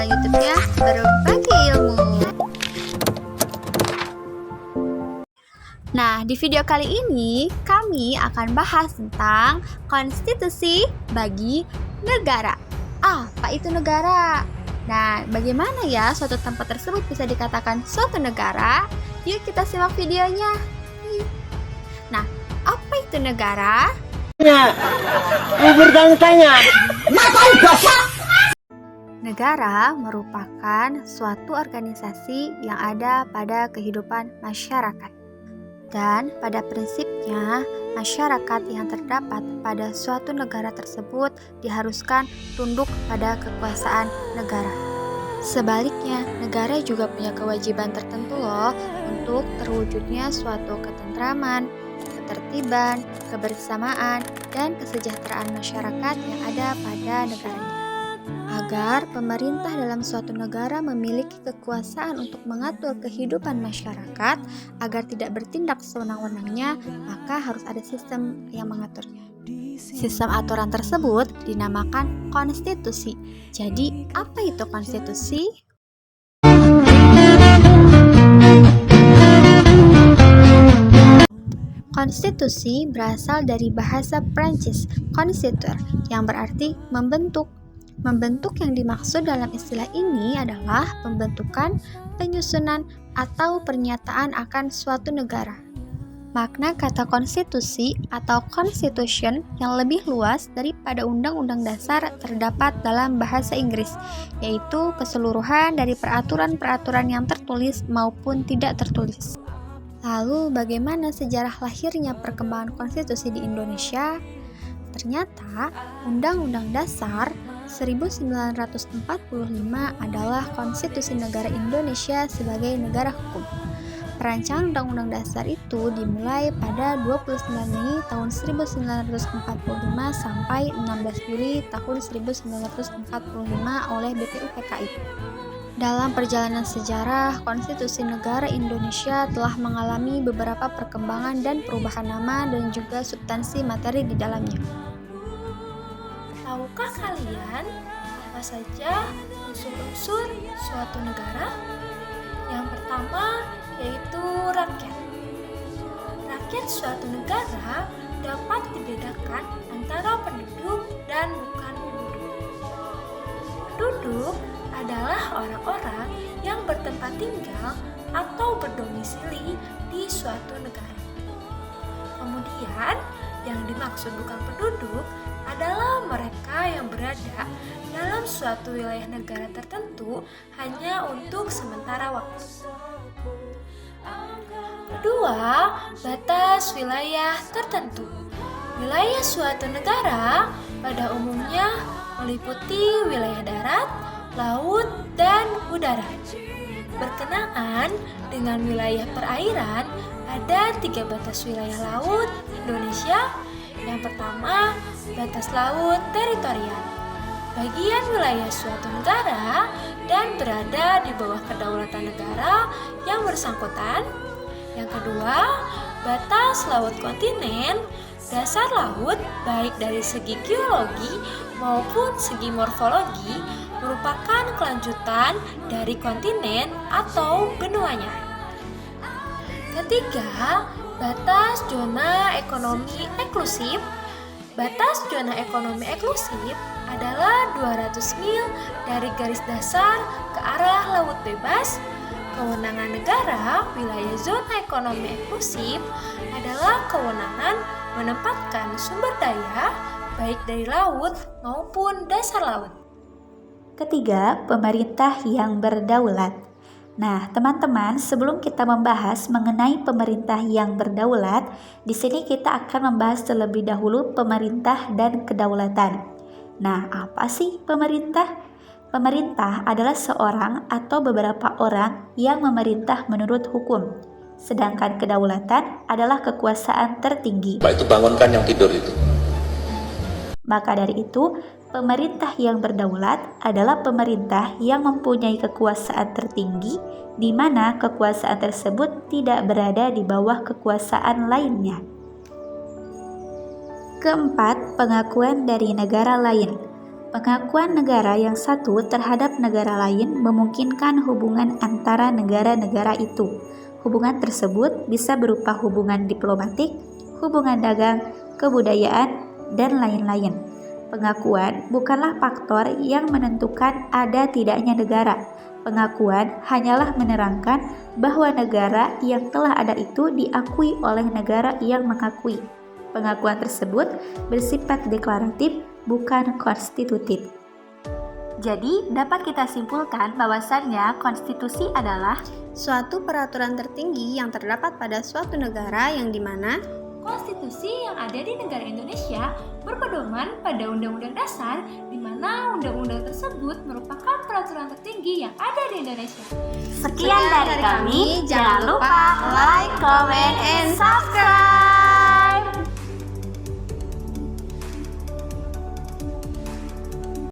channel YouTube-nya Berbagi Ilmu. Nah, di video kali ini kami akan bahas tentang konstitusi bagi negara. Apa itu negara? Nah, bagaimana ya suatu tempat tersebut bisa dikatakan suatu negara? Yuk kita simak videonya. Nah, apa itu negara? Bertanya-tanya. Negara merupakan suatu organisasi yang ada pada kehidupan masyarakat. Dan pada prinsipnya, masyarakat yang terdapat pada suatu negara tersebut diharuskan tunduk pada kekuasaan negara. Sebaliknya, negara juga punya kewajiban tertentu loh untuk terwujudnya suatu ketentraman, ketertiban, kebersamaan, dan kesejahteraan masyarakat yang ada pada negaranya. Agar pemerintah dalam suatu negara memiliki kekuasaan untuk mengatur kehidupan masyarakat agar tidak bertindak sewenang-wenangnya, maka harus ada sistem yang mengaturnya. Sistem aturan tersebut dinamakan konstitusi. Jadi, apa itu konstitusi? Konstitusi berasal dari bahasa Prancis, constituer, yang berarti membentuk. Membentuk yang dimaksud dalam istilah ini adalah pembentukan, penyusunan, atau pernyataan akan suatu negara. Makna kata konstitusi atau constitution yang lebih luas daripada undang-undang dasar terdapat dalam bahasa Inggris, yaitu keseluruhan dari peraturan-peraturan yang tertulis maupun tidak tertulis. Lalu bagaimana sejarah lahirnya perkembangan konstitusi di Indonesia? Ternyata Undang-Undang Dasar 1945 adalah konstitusi negara Indonesia sebagai negara hukum. Perancangan Undang-Undang Dasar itu dimulai pada 29 Mei tahun 1945 sampai 16 Juli tahun 1945 oleh BPUPKI. Dalam perjalanan sejarah, konstitusi negara Indonesia telah mengalami beberapa perkembangan dan perubahan nama dan juga substansi materi di dalamnya. Tahukah kalian apa saja unsur-unsur suatu negara? Yang pertama yaitu rakyat. Rakyat suatu negara dapat dibedakan antara penduduk dan bukan penduduk. Penduduk adalah orang-orang yang bertempat tinggal atau berdomisili di suatu negara. Kemudian, yang dimaksud bukan penduduk adalah mereka yang berada dalam suatu wilayah negara tertentu hanya untuk sementara waktu. Kedua, batas wilayah tertentu. Wilayah suatu negara pada umumnya meliputi wilayah darat, laut, dan udara. Berkenaan dengan wilayah perairan, ada 3 batas wilayah laut Indonesia. Yang pertama, batas laut teritorial. Bagian wilayah suatu negara dan berada di bawah kedaulatan negara yang bersangkutan. Yang kedua, batas laut kontinen. Dasar laut, baik dari segi geologi maupun segi morfologi, merupakan kelanjutan dari kontinen atau benuanya. Ketiga, batas zona ekonomi eksklusif. Batas zona ekonomi eksklusif adalah 200 mil dari garis dasar ke arah laut bebas. Kewenangan negara wilayah zona ekonomi eksklusif adalah kewenangan menempatkan sumber daya baik dari laut maupun dasar laut. Ketiga, pemerintah yang berdaulat. Nah, teman-teman, sebelum kita membahas mengenai pemerintah yang berdaulat, di sini kita akan membahas terlebih dahulu pemerintah dan kedaulatan. Nah, apa sih pemerintah? Pemerintah adalah seorang atau beberapa orang yang memerintah menurut hukum. Sedangkan kedaulatan adalah kekuasaan tertinggi. Pak itu bangunkan yang tidur itu. Maka dari itu, pemerintah yang berdaulat adalah pemerintah yang mempunyai kekuasaan tertinggi, di mana kekuasaan tersebut tidak berada di bawah kekuasaan lainnya. Keempat, pengakuan dari negara lain. Pengakuan negara yang satu terhadap negara lain memungkinkan hubungan antara negara-negara itu. Hubungan tersebut bisa berupa hubungan diplomatik, hubungan dagang, kebudayaan, dan lain-lain. Pengakuan bukanlah faktor yang menentukan ada tidaknya negara. Pengakuan hanyalah menerangkan bahwa negara yang telah ada itu diakui oleh negara yang mengakui. Pengakuan tersebut bersifat deklaratif, bukan konstitutif. Jadi, dapat kita simpulkan bahwasannya konstitusi adalah suatu peraturan tertinggi yang terdapat pada suatu negara yang dimana konstitusi yang ada di negara Indonesia berpedoman pada Undang-Undang Dasar, di mana undang-undang tersebut merupakan peraturan tertinggi yang ada di Indonesia. sekian dari kami. Jangan lupa like, comment, and subscribe.